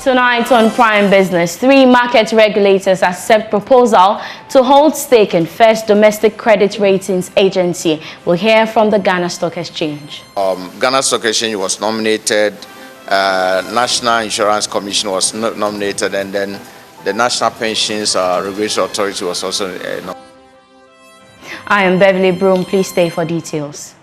Tonight on Prime Business, 3 market regulators accept proposal to hold stake in first domestic credit ratings agency. We'll hear from the Ghana Stock Exchange. Ghana Stock Exchange was nominated, National Insurance Commission was nominated, and then the National Pensions Regulatory Authority was also nominated. I am Beverly Broohm. Please stay for details.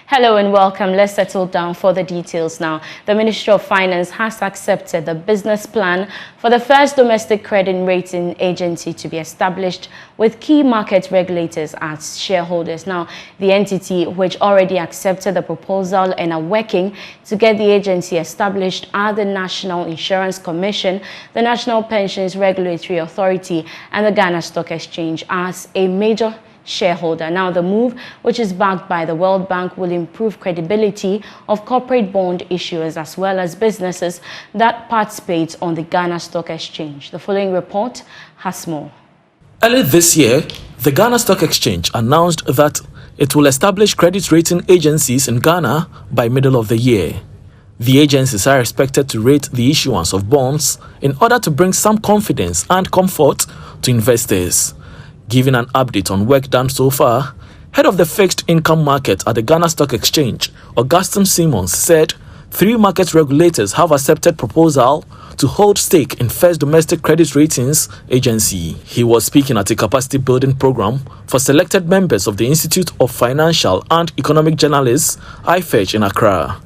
Hello and welcome. Let's settle down for the details now. The Ministry of Finance has accepted the business plan for the first domestic credit rating agency to be established with key market regulators as shareholders. Now, the entity which already accepted the proposal and are working to get the agency established are the National Insurance Commission, the National Pensions Regulatory Authority, and the Ghana Stock Exchange as a major shareholder. Now, the move, which is backed by the World Bank, will improve credibility of corporate bond issuers as well as businesses that participate on the Ghana Stock Exchange. The following report has more. Early this year, the Ghana Stock Exchange announced that it will establish credit rating agencies in Ghana by middle of the year. The agencies are expected to rate the issuance of bonds in order to bring some confidence and comfort to investors. Giving an update on work done so far, head of the fixed income market at the Ghana Stock Exchange, Augustine Simmons, said 3 market regulators have accepted proposal to hold stake in first domestic credit ratings agency. He was speaking at a capacity building program for selected members of the Institute of Financial and Economic Journalists, IFEJ, in Accra.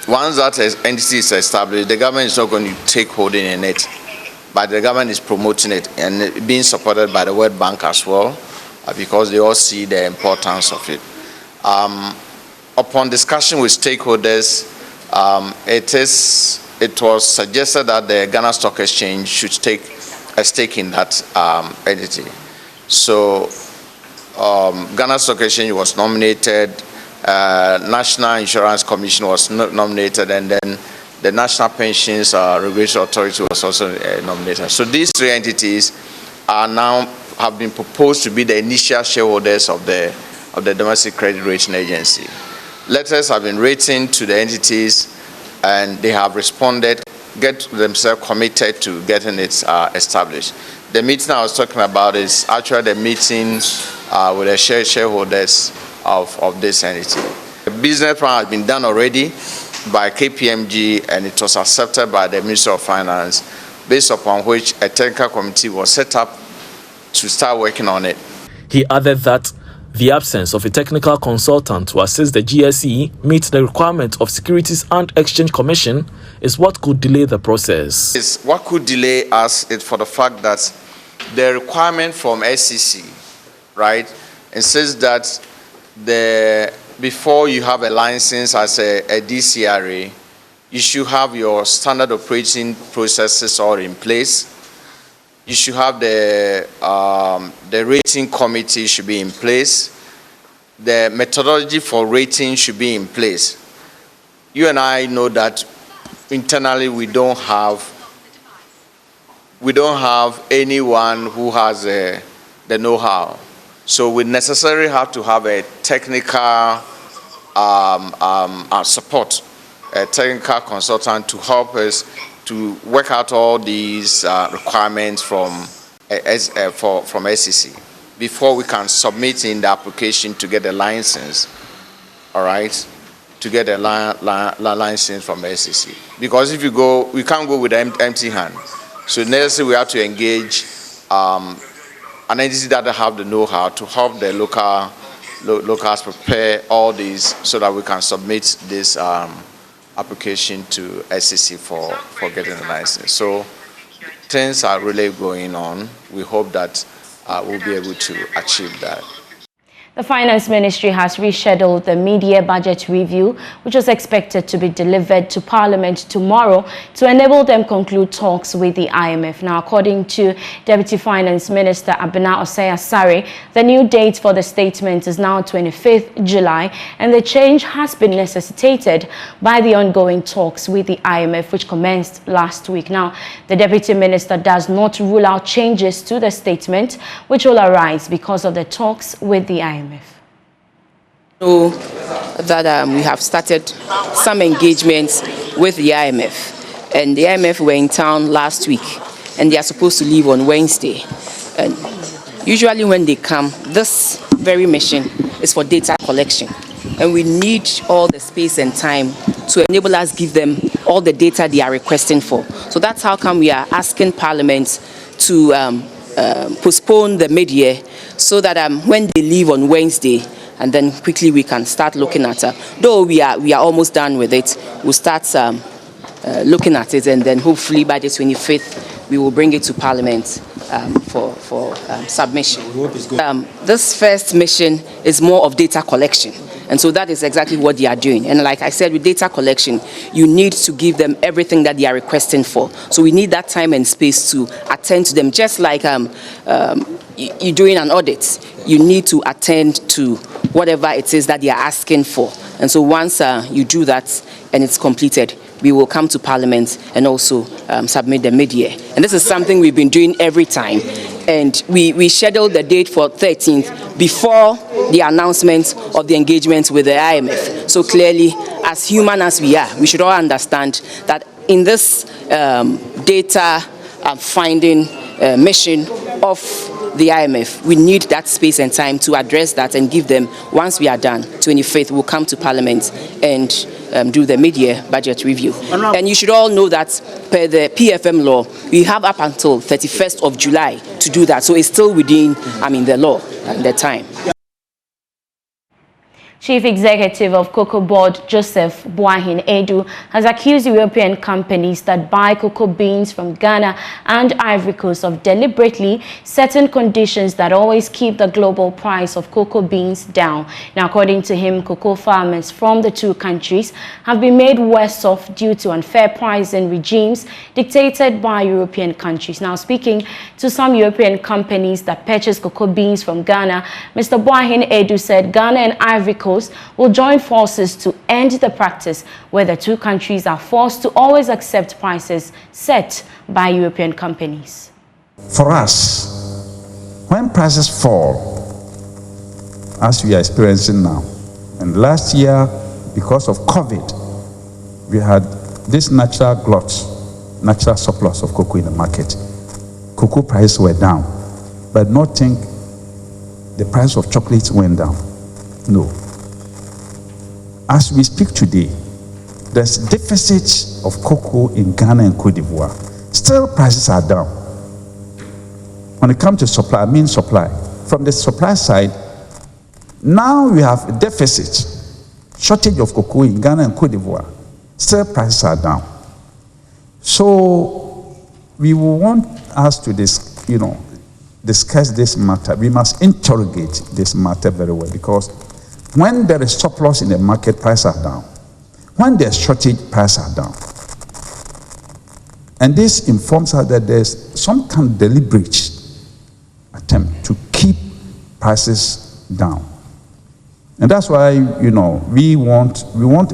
Once that entity is established, the government is not going to take holding in it, but the government is promoting it and being supported by the World Bank as well, because they all see the importance of it. Upon discussion with stakeholders, it was suggested that the Ghana Stock Exchange should take a stake in that entity. So Ghana Stock Exchange was nominated, National Insurance Commission was nominated, and then the National Pensions Regulatory Authority was also nominated. So these 3 entities are now have been proposed to be the initial shareholders of the domestic credit rating agency. Letters have been written to the entities, and they have responded, get themselves committed to getting it established. The meeting I was talking about is actually the meeting with the shareholders of this entity. The business plan has been done already by KPMG, and it was accepted by the Ministry of Finance, based upon which a technical committee was set up to start working on it. He added that the absence of a technical consultant to assist the GSE meet the requirement of Securities and Exchange Commission is what could delay the process. What could delay us is for the fact that the requirement from SEC, right, insists that before you have a license as a DCRA, you should have your standard operating processes all in place. You should have the rating committee should be in place. The methodology for rating should be in place. You and I know that internally we don't have anyone who has the know-how. So we necessarily have to have a technical support, a technical consultant to help us to work out all these requirements from SEC before we can submit in the application to get a license. All right, to get a license from SEC. Because if you go, we can't go with an empty hand. So necessarily we have to engage an entity that have the know-how to help the locals prepare all these so that we can submit this application to SEC for getting the license. So things are really going on. We hope that we'll be able to achieve that. The Finance Ministry has rescheduled the mid-year budget review, which was expected to be delivered to Parliament tomorrow to enable them conclude talks with the IMF. Now, according to Deputy Finance Minister Abena Osei-Asare, the new date for the statement is now 25th July, and the change has been necessitated by the ongoing talks with the IMF, which commenced last week. Now, the Deputy Minister does not rule out changes to the statement, which will arise because of the talks with the IMF. Know that we have started some engagements with the IMF, and the IMF were in town last week, and they are supposed to leave on Wednesday. And usually when they come, this very mission is for data collection, and we need all the space and time to enable us give them all the data they are requesting for. So that's how come we are asking Parliament to postpone the mid-year so that when they leave on Wednesday, and then quickly we can start looking at it. Though we are almost done with it, we'll start looking at it, and then hopefully by the 25th we will bring it to Parliament for submission. This first mission is more of data collection, and so that is exactly what they are doing. And like I said, with data collection, you need to give them everything that they are requesting for. So we need that time and space to attend to them, just like you're doing an audit. You need to attend to whatever it is that they are asking for. And so once you do that and it's completed, we will come to Parliament and also submit the mid-year. And this is something we've been doing every time. And we scheduled the date for 13th before the announcement of the engagement with the IMF. So clearly, as human as we are, we should all understand that in this data finding mission of the IMF, we need that space and time to address that and give them. Once we are done, 25th, we'll come to Parliament and do the mid-year budget review. And you should all know that per the PFM law, we have up until 31st of July to do that. So it's still within, the law and the time. Chief Executive of Cocoa Board, Joseph Boahin Edu, has accused European companies that buy cocoa beans from Ghana and Ivory Coast of deliberately setting conditions that always keep the global price of cocoa beans down. Now, according to him, cocoa farmers from the two countries have been made worse off due to unfair pricing regimes dictated by European countries. Now, speaking to some European companies that purchase cocoa beans from Ghana, Mr. Boahin Edu said Ghana and Ivory Coast will join forces to end the practice where the two countries are forced to always accept prices set by European companies. For us, when prices fall, as we are experiencing now, and last year, because of COVID, we had this natural glut, natural surplus of cocoa in the market. Cocoa prices were down, but not think the price of chocolates went down. No. As we speak today, there's deficit of cocoa in Ghana and Cote d'Ivoire. Still, prices are down. When it comes to supply, supply. From the supply side, now we have a deficit, shortage of cocoa in Ghana and Cote d'Ivoire. Still, prices are down. So, we will want us to discuss this matter. We must interrogate this matter very well, because when there is surplus in the market, prices are down. When there's shortage, prices are down. And this informs us that there's some kind of deliberate attempt to keep prices down. And that's why, we want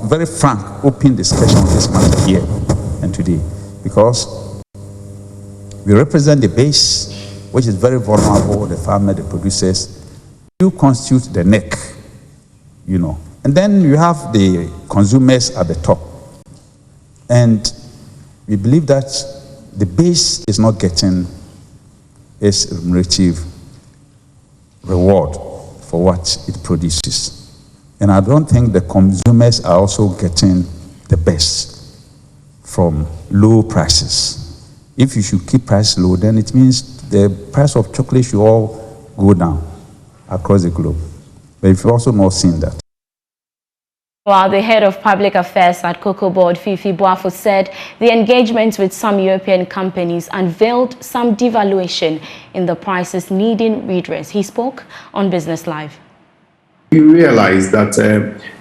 very frank, open discussion on this matter here and today, because we represent the base, which is very vulnerable, the farmer, the producers. You constitute the neck. And then you have the consumers at the top. And we believe that the base is not getting its remunerative reward for what it produces. And I don't think the consumers are also getting the best from low prices. If you should keep price low, then it means the price of chocolate should all go down across the globe. But we've also not seen that. While the head of public affairs at Cocoa Board, Fifi Boafo, said the engagement with some European companies unveiled some devaluation in the prices needing redress. He spoke on Business Live. We realized that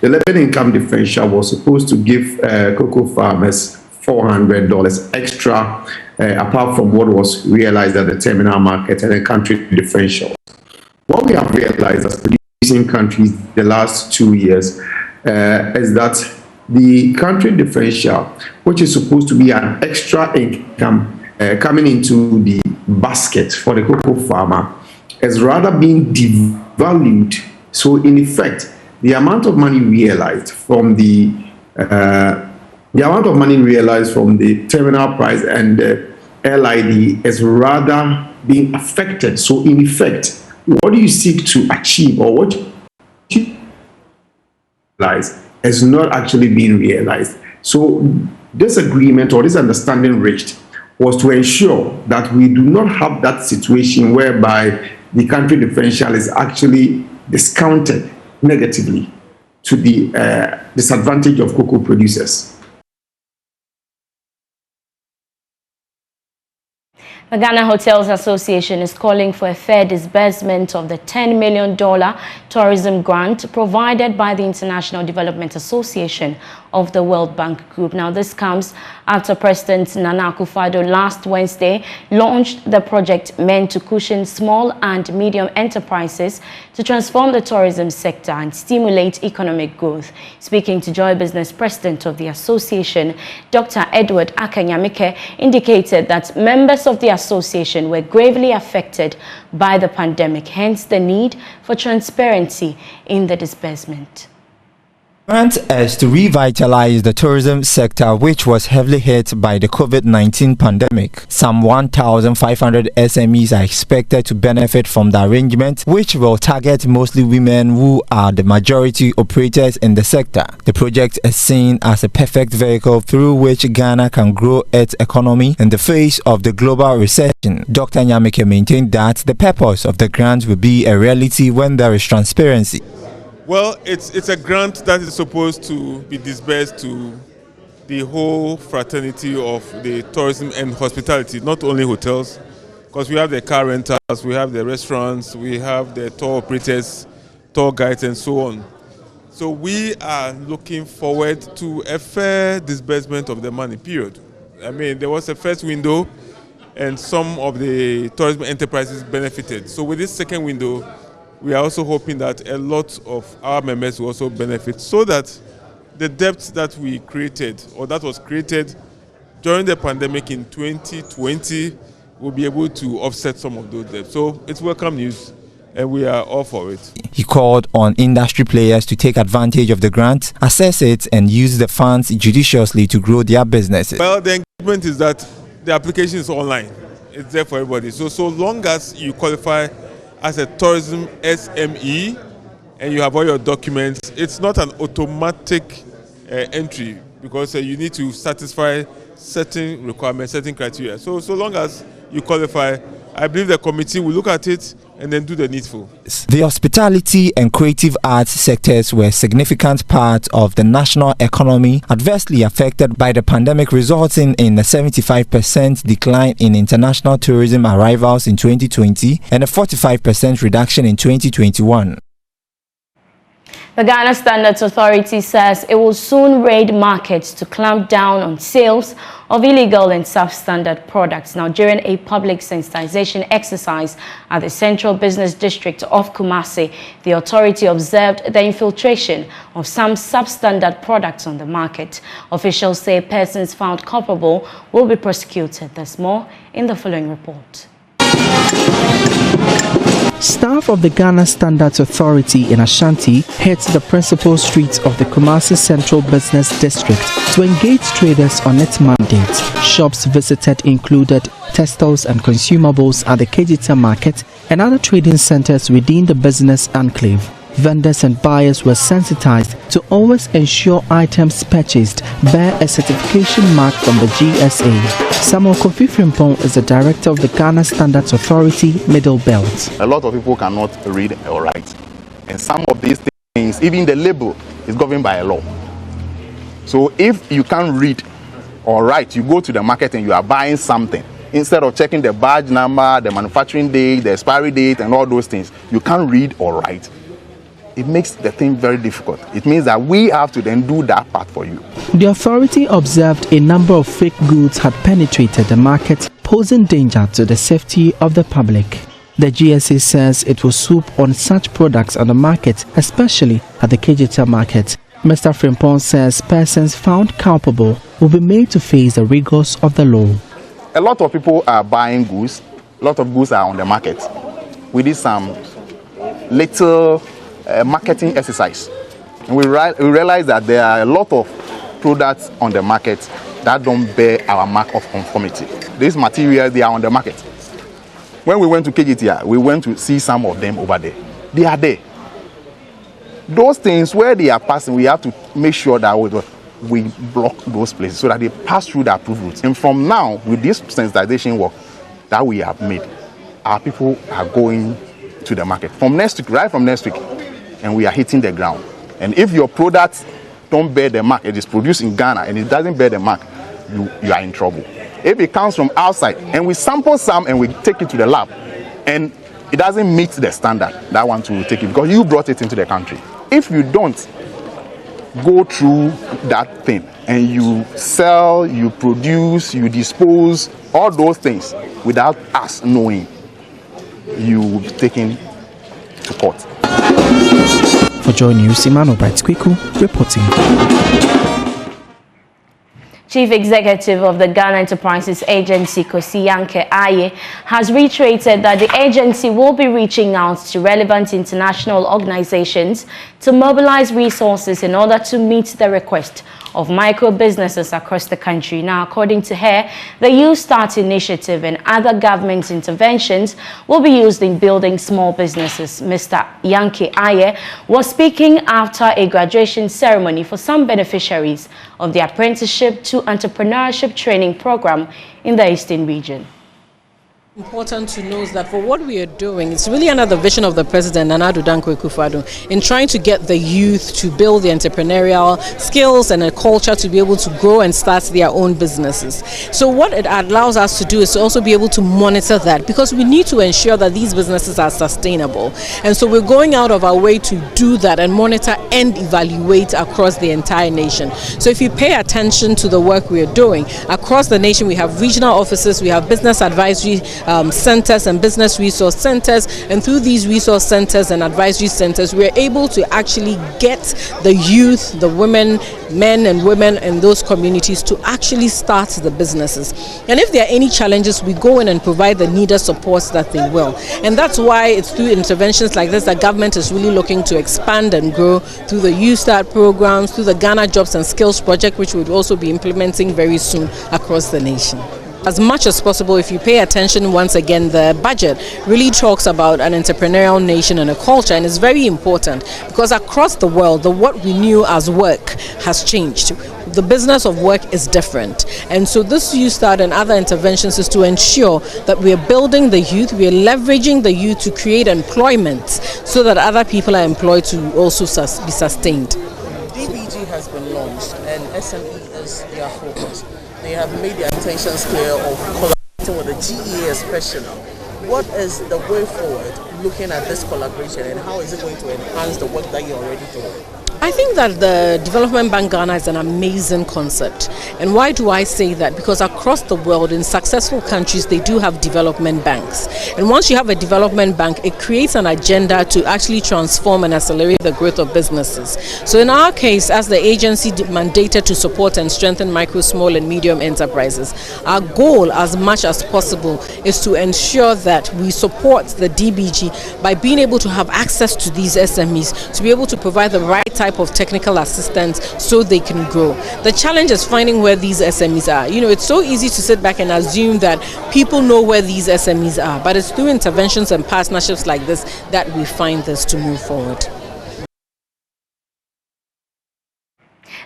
the living income differential was supposed to give cocoa farmers $400 extra, apart from what was realized at the terminal market and the country differential. What we have realized as producing countries the last 2 years is that the country differential, which is supposed to be an extra income coming into the basket for the cocoa farmer, is rather being devalued. So in effect, the amount of money realized from the terminal price and the LID is rather being affected. So in effect, what do you seek to achieve, or what you realize is not actually being realized. So this agreement or this understanding reached was to ensure that we do not have that situation whereby the country differential is actually discounted negatively to the disadvantage of cocoa producers. The Ghana Hotels Association is calling for a fair disbursement of the $10 million tourism grant provided by the International Development Association of the World Bank Group. Now, this comes after President Nana Akufo-Addo last Wednesday launched the project meant to cushion small and medium enterprises to transform the tourism sector and stimulate economic growth. Speaking to Joy Business, President of the association, Dr. Edward Akanyamike, indicated that members of the association were gravely affected by the pandemic, hence the need for transparency in the disbursement. The grant is to revitalize the tourism sector, which was heavily hit by the COVID-19 pandemic. Some 1,500 SMEs are expected to benefit from the arrangement, which will target mostly women who are the majority operators in the sector. The project is seen as a perfect vehicle through which Ghana can grow its economy in the face of the global recession. Dr. Nyamike maintained that the purpose of the grant will be a reality when there is transparency. Well, it's a grant that is supposed to be disbursed to the whole fraternity of the tourism and hospitality, not only hotels, because we have the car rentals, we have the restaurants, we have the tour operators, tour guides, and so on. So we are looking forward to a fair disbursement of the money, period. I mean, there was a first window, and some of the tourism enterprises benefited. So with this second window, we are also hoping that a lot of our members will also benefit, so that the debt that we created, or that was created during the pandemic in 2020, will be able to offset some of those debts. So it's welcome news, and we are all for it. He called on industry players to take advantage of the grant, assess it, and use the funds judiciously to grow their businesses. Well, the engagement is that the application is online. It's there for everybody. So long as you qualify as a tourism SME and you have all your documents, it's not an automatic entry, because you need to satisfy certain requirements, certain criteria. So long as you qualify, I believe the committee will look at it and then do the needful. The hospitality and creative arts sectors were a significant part of the national economy, adversely affected by the pandemic, resulting in a 75% decline in international tourism arrivals in 2020 and a 45% reduction in 2021. The Ghana Standards Authority says it will soon raid markets to clamp down on sales of illegal and substandard products. Now, during a public sensitization exercise at the Central Business District of Kumasi, the authority observed the infiltration of some substandard products on the market. Officials say persons found culpable will be prosecuted. There's more in the following report. Staff of the Ghana Standards Authority in Ashanti hit the principal streets of the Kumasi Central Business District to engage traders on its mandate. Shops visited included textiles and consumables at the Kejita Market and other trading centers within the business enclave. Vendors and buyers were sensitized to always ensure items purchased bear a certification mark from the GSA. Samuel Kofi Frimpong is the director of the Ghana Standards Authority Middle Belt. A lot of people cannot read or write, and some of these things, even the label, is governed by a law. So if you can't read or write, you go to the market and you are buying something, instead of checking the badge number, the manufacturing date, the expiry date, and all those things, you can't read or write. It makes the thing very difficult. It means that we have to then do that part for you. The authority observed a number of fake goods had penetrated the market, posing danger to the safety of the public. The GSA says it will swoop on such products on the market, especially at the KJT market. Mr. Frimpong says persons found culpable will be made to face the rigors of the law. A lot of people are buying goods. A lot of goods are on the market. We did some little marketing exercise. And we realized that there are a lot of products on the market that don't bear our mark of conformity. These materials, they are on the market. When we went to KGTR, we went to see some of them over there. They are there. Those things, where they are passing, we have to make sure that we block those places so that they pass through the approved routes. And from now, with this sensitization work that we have made, our people are going to the market from next week, right from next week, and we are hitting the ground. And if your products don't bear the mark, it is produced in Ghana and it doesn't bear the mark, you are in trouble. If it comes from outside and we sample some and we take it to the lab and it doesn't meet the standard, that one to take it because you brought it into the country. If you don't go through that thing and you sell, you produce, you dispose, all those things without us knowing, you will be taken to court. For Joy News, Imano Kwiku reporting. Chief Executive of the Ghana Enterprises Agency, Kosi Yanke Aye, has reiterated that the agency will be reaching out to relevant international organizations to mobilize resources in order to meet the request of micro businesses across the country. Now, according to her, the You Start initiative and other government interventions will be used in building small businesses. Mr. Yanke Aye was speaking after a graduation ceremony for some beneficiaries of the Apprenticeship to Entrepreneurship Training Program in the Eastern region. Important to know is that for what we are doing, it's really under the vision of the President, Nana Addo Dankwa Akufo-Addo, in trying to get the youth to build the entrepreneurial skills and a culture to be able to grow and start their own businesses. So what it allows us to do is to also be able to monitor that, because we need to ensure that these businesses are sustainable. And so we're going out of our way to do that and monitor and evaluate across the entire nation. So if you pay attention to the work we are doing, across the nation we have regional offices, we have business advisory centers and business resource centers, and through these resource centers and advisory centers we are able to actually get the youth, the women, men and women in those communities to actually start the businesses. And if there are any challenges, we go in and provide the needed supports that they will. And that's why it's through interventions like this that government is really looking to expand and grow, through the You Start programs, through the Ghana Jobs and Skills Project, which we'll also be implementing very soon across the nation. As much as possible, if you pay attention, once again, the budget really talks about an entrepreneurial nation and a culture, and it's very important because across the world, what we knew as work has changed. The business of work is different, and so this You Start and other interventions is to ensure that we are building the youth, we are leveraging the youth to create employment so that other people are employed to also be sustained. DBG has been launched and SME is their focus. They have made their intentions clear of collaborating with the GEA especially. What is the way forward looking at this collaboration, and how is it going to enhance the work that you're already doing? I think that the Development Bank Ghana is an amazing concept. And why do I say that? Because across the world, in successful countries, they do have development banks. And once you have a development bank, it creates an agenda to actually transform and accelerate the growth of businesses. So in our case, as the agency mandated to support and strengthen micro, small and medium enterprises, our goal as much as possible is to ensure that we support the DBG by being able to have access to these SMEs, to be able to provide the right type of technical assistance so they can grow. The challenge is finding where these SMEs are. You know, it's so easy to sit back and assume that people know where these SMEs are, but it's through interventions and partnerships like this that we find this to move forward.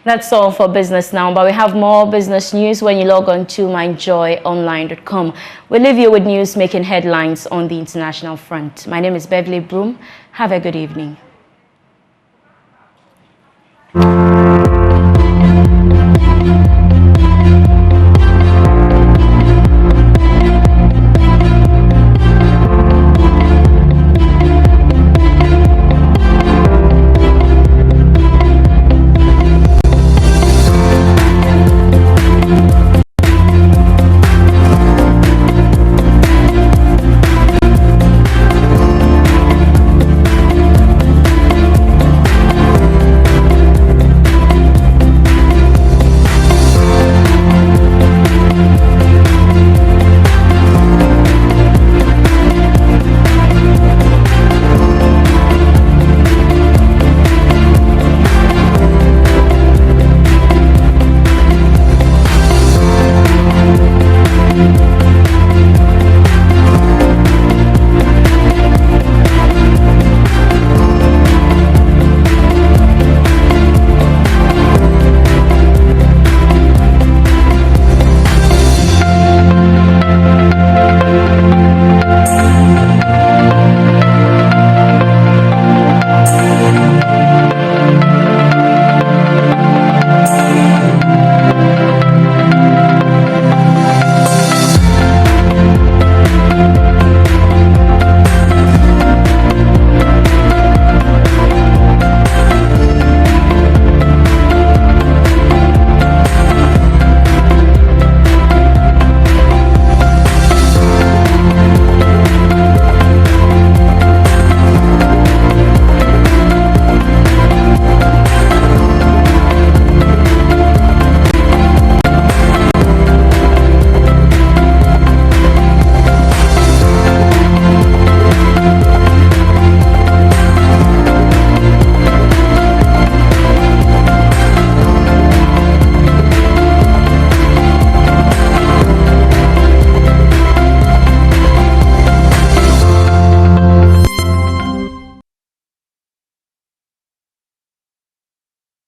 That's all for Business Now, but we have more business news when you log on to myjoyonline.com. We leave you with news making headlines on the international front. My name is Beverly Broohm. Have a good evening.